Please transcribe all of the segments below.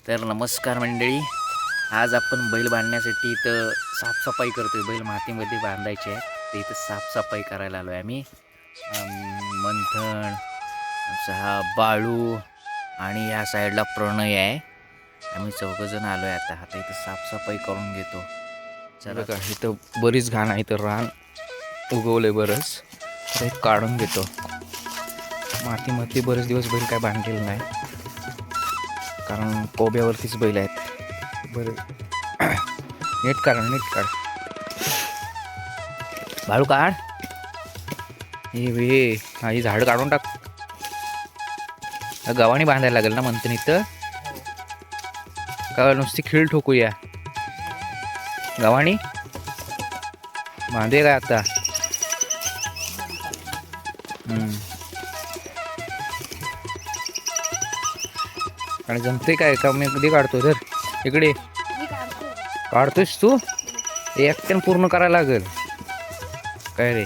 तर नमस्कार मंडळी, आज आपण बैल बांधण्यासाठी इथं साफसफाई करतोय. बैल मातीमध्ये बांधायचे आहेत, तर इथं साफसफाई करायला आलो आहे आम्ही. मंथन, आमचा हा बाळू आणि या साईडला प्रणय आहे. आम्ही चौघजण आलो आहे. आता इथं साफसफाई करून घेतो. चला, का इथं बरीच घाण आहे. इथं रान उगवले बरंच, तर हे काढून घेतो. मातीमध्ये बरेच दिवस बैल काय बांधलेलं नाही, कारण कोब्यावरतीच बैल आहेत. बरं नीट काढ, नीट काढ बाळू, काढ. हे ही झाड काढून टाक. गव्हाणी बांधायला लागेल ना म्हणते इथं, का नुसती खीळ ठोकूया? गव्हाणी बांधूया काय आता? आणि जमते काय का? मी कधी काढतो तर इकडे काढतोयस तू? एकट्यानं पूर्ण करायला लागेल काय रे?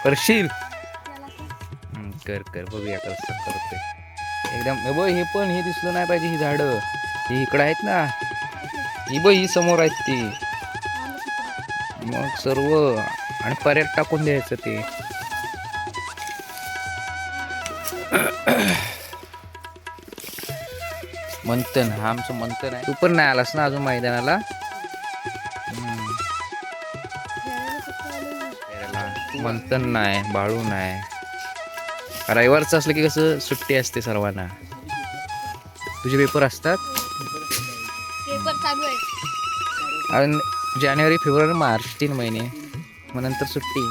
करशील? कर कर, बघूया कसं करतोय एकदम. बघ, हे पण हे दिसलं नाही पाहिजे. ही झाडं ही इकडं आहेत ना, ही बघ, ही समोर आहेत ती. मग सर्व आणि पर्यात टाकून द्यायचं ते. मंथन, हा आमचं मंथन आहे. तू पण नाही आलास ना अजून मैदानाला? मंथन नाही, बाळू नाही. रविवारचं असलं की कसं सुट्टी असते सर्वांना. तुझे पेपर असतात? पेपर चालू आहे. आणि जानेवारी, फेब्रुवारी, मार्च 3 महिने, मग नंतर सुट्टी.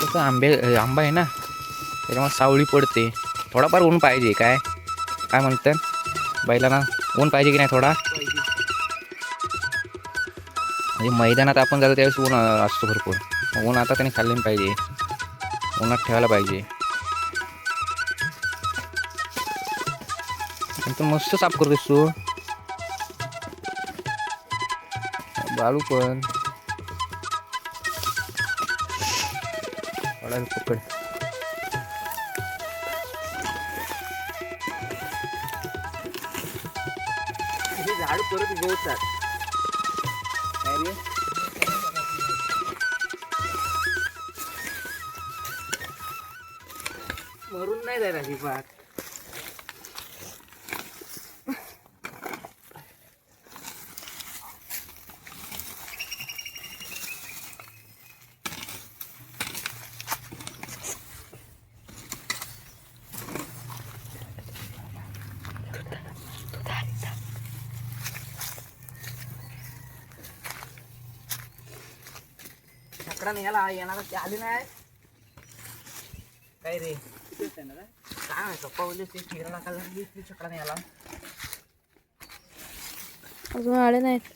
कसं आंबा आहे ना, त्याच्यामुळे सावळी पडते. थोडाफार ऊन पाहिजे. काय काय म्हणतात बैलांना? ऊन पाहिजे की नाही थोडा? म्हणजे मैदानात आपण जातो त्यावेळेस ऊन असतो भरपूर. ऊन आता त्याने खाल्ले पाहिजे, उन्हात ठेवायला पाहिजे. तर मस्त साफ करतोस तू. बाळू पण पकड. झाड परत उगवतात. मरून नाही जायला ही बाग. छकडा निघाला, येणार आली नाही काय रे? काय माहिती पावले ते फिरायला का लागली छकडा निघाला. अजून आले नाहीत.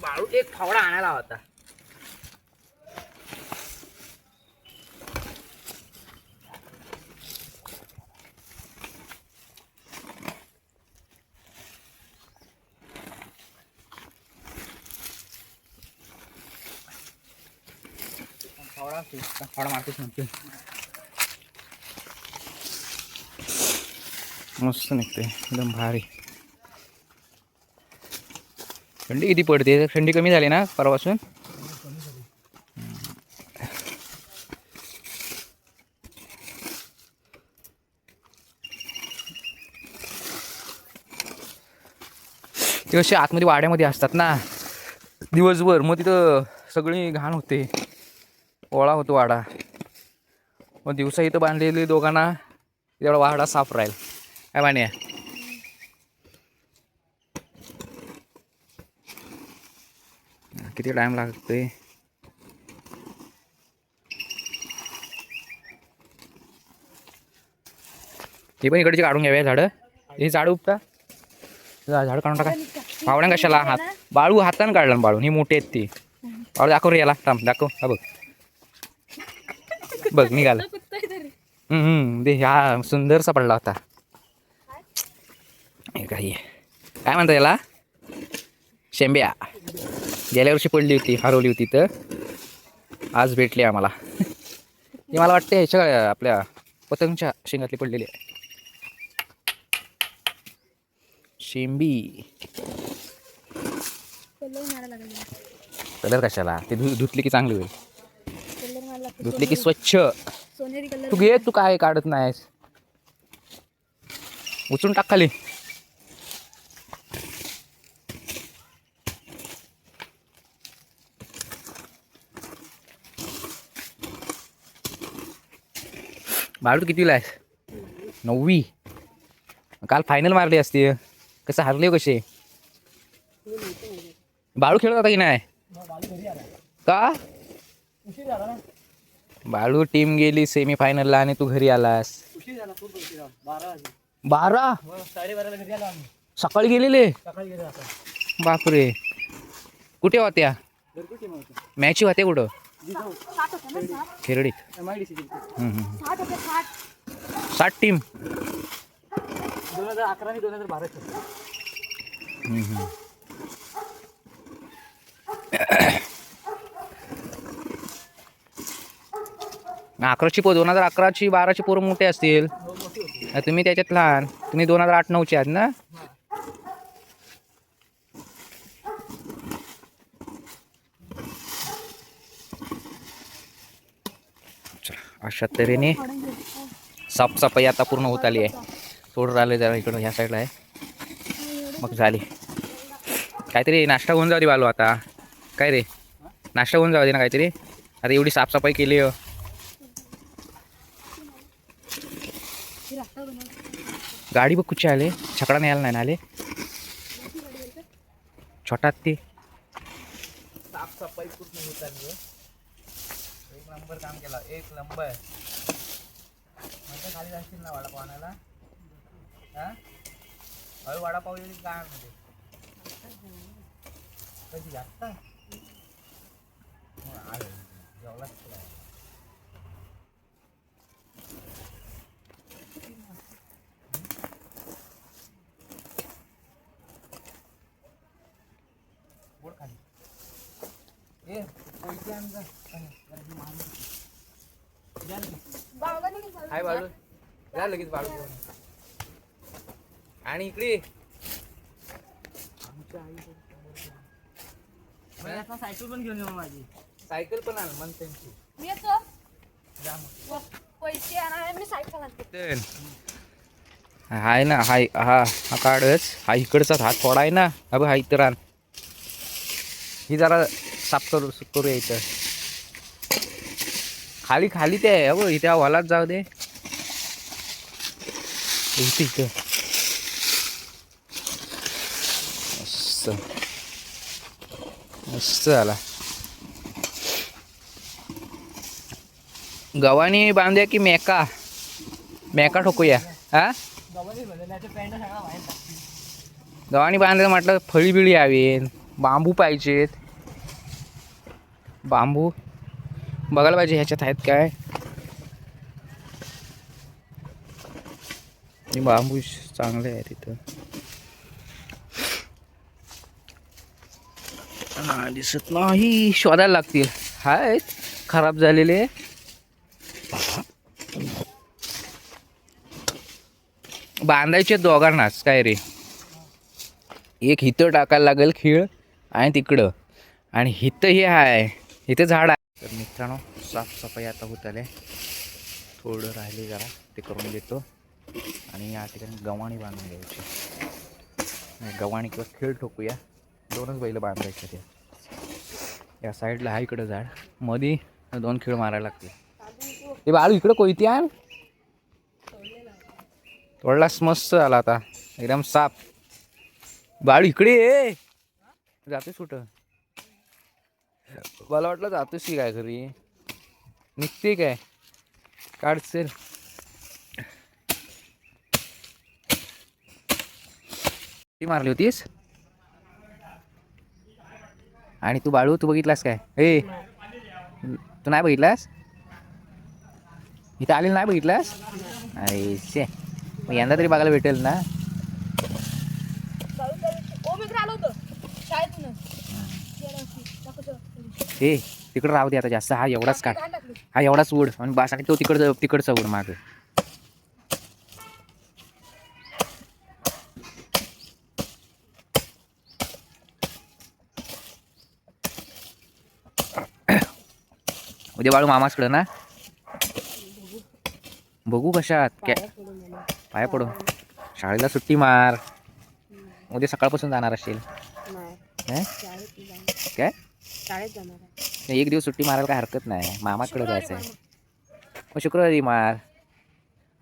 बाळू एक फावडा आणायला होता. फावडा मारतेच म्हणते. मस्त निघते एकदम भारी. थंडी किती पडते? थंडी कमी झाली ना परवापासून? ते असे आतमध्ये वाड्यामध्ये असतात ना दिवसभर, मग तिथं सगळी घाण होते, ओळा होतो वाडा. मग दिवसा इथं बांधलेली दोघांना तेवढा वाडा साफ राहील. काय मान्या? किती टाइम लागतोय? हे पण इकडची काढून घ्यावे झाडं. हे झाड उपटा, झाड काढून टाका. फावड्या कशाला हात? बाळू हातानं काढला ना बाळू, ही मोठी आहेत ती. बाळू दाखव रे याला, थांब दाखव, हा बघ बघ निघाला. दे, हा सुंदरसा पडला होता. हे काही काय म्हणतात याला, शेंब्या. गेल्या वर्षी पडली होती, हरवली होती, तर आज भेटली आम्हाला. ती मला वाटते ह्याच्या आपल्या पतंगच्या शेंगातली पडलेली आहे शेंबी. कलर कशाला, ते धुतली की चांगली होईल, धुतली की स्वच्छ. तू घे, तू काय काढत नाहीस, उचलून टाक खाली. बाळू कितीला आहेस? 9वी. काल फायनल मारली असती, कसं हरले कसे? बाळू खेळत होता की नाही का? बाळू टीम गेली सेमी फायनलला आणि तू घरी आलास. 12 सकाळी गेलेले. बापरे, कुठे होत्या मॅच? होते कुठं? खेरडीत. 60 टीम. 2011 आणि 2012. अकराची 2011ची 12ची पोरं मोठे असतील, तुम्ही त्याच्यात लहान. तुम्ही 2008-9चे आहात ना? अशा तऱ्हेने साफसफाई आता पूर्ण होत आली आहे. थोडं राहिलं जरा इकडं ह्या साईडला आहे, मग झाली. काहीतरी नाश्ता होऊन जाऊ दे बालू आता. काय रे, नाश्ता होऊन जाऊ दे ना काहीतरी. आता एवढी साफसफाई केली. गाडी बघ कुठचे आले, छकडा न्यायला नाही ना आले. छोटा ते साफसफाई पूर्ण होत आली. एक नंबर काम केला, एक नंबर. खाली जाशील ना वडापाव आणायला? हळू वडापाव येईल काय मध्ये कधी जास्त जेवलाच. बोल खाली ए पैसे आणजा. हाय बाळू, जा लगेच बाळू घेऊन. आणि इकडे सायकल पण घेऊन येऊ. माझी सायकल पण आण मन त्यांची. हाय ना, हाय हा हा काढच. हा इकडचाच हात थोडा आहे ना, अबे हा इतर आण. ही जरा साफ करूया इथं. खाली खाली ते अबो इथे वालात जाऊ दे. इथं मस्त मस्त झाला. गव्हाणी बांधूया की मेका? मेका ठोकूया. हा, गव्हाणी बांधायला म्हटलं फळी बिळी यावी, बांबू पाहिजेत. बांबू बघायला पाहिजे ह्याच्यात आहेत काय. बांबू चांगले आहे तिथं. दिसत नाही, शोधायला लागतील. आहेत खराब झालेले. बांधायचे दोघांनाच काय रे. एक हिथं टाकायला लागेल खीळ आणि तिकडं, आणि हिथं हे आहे, इथं झाड आहे. तर मित्रांनो साफसफाई आता होत आले. थोडं राहिले जरा ते करून देतो. आणि या ठिकाणी गव्हाणी बांधून घ्यायची. गव्हाणी किंवा खीळ ठोकूया. 2च बैल बांधायचे. ते या साईडला आहे इकडं झाड, मध्ये 2 खीळ मारायला लागते. ते बाळू इकडं कोयती आण. तोडलास, मस्त झाला आता एकदम साफ. बाळू इकडे ये. जातोस कुठं? मला वाटलं जातोस की काय घरी. निघते काय काढसेल. ती मारली होतीस आणि तू बाळू, तू बघितलास काय? ए, तू नाही बघितलास? इथं आलेलं नाही बघितलास? अरे शे, मग यंदा तरी बघायला भेटेल ना. ए तिकडं राहू दे आता जास्त. हा एवढाच काढ, हा एवढाच उड आणि बास. आणि तो तिकडचा उड माग. उद्या बाळू मामासकडं ना. बघू कशात पाया पडून. शाळेला सुट्टी मार. उद्या सकाळपासून जाणार असेल काय? एक दिवस सुट्टी मारायला काय हरकत नाही. मामाकडे जायचं आहे. मग शुक्रवारी मार.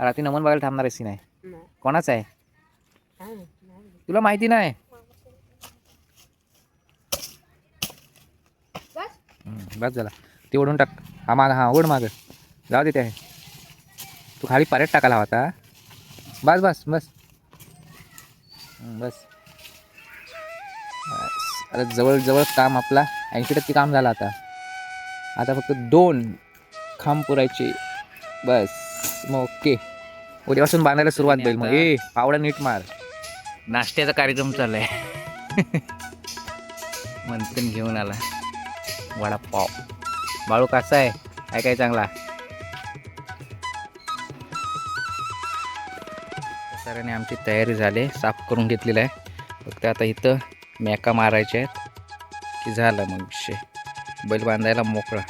रात्री नमन बघायला थांबणार अशी नाही. कोणाच आहे तुला माहिती नाही? बस झाला ते ओढून टाक. हा माग, हा ओढ माग. जाऊ दे ते. तू खाली पाण्यात टाकायला हवा आता. बस बस बस बस. आता जवळ काम आपला 80% काम झालं. आता फक्त 2 खांब पुरायचे बस. मग ओके. उद्यापासून बांधायला सुरुवात होईल. मग ए पावडा नीट मार. नाश्त्याचा कार्यक्रम चालू आहे. मंथन घेऊन आला वडापाव. बाळू कसा आहे? काय चांगला? सरांनी आमची तयारी झाली, साफ करून घेतलेलं आहे. फक्त आता इथं मेका मारायचे आहेत की झालं मग विषय. बैल बांधायला मोकळा.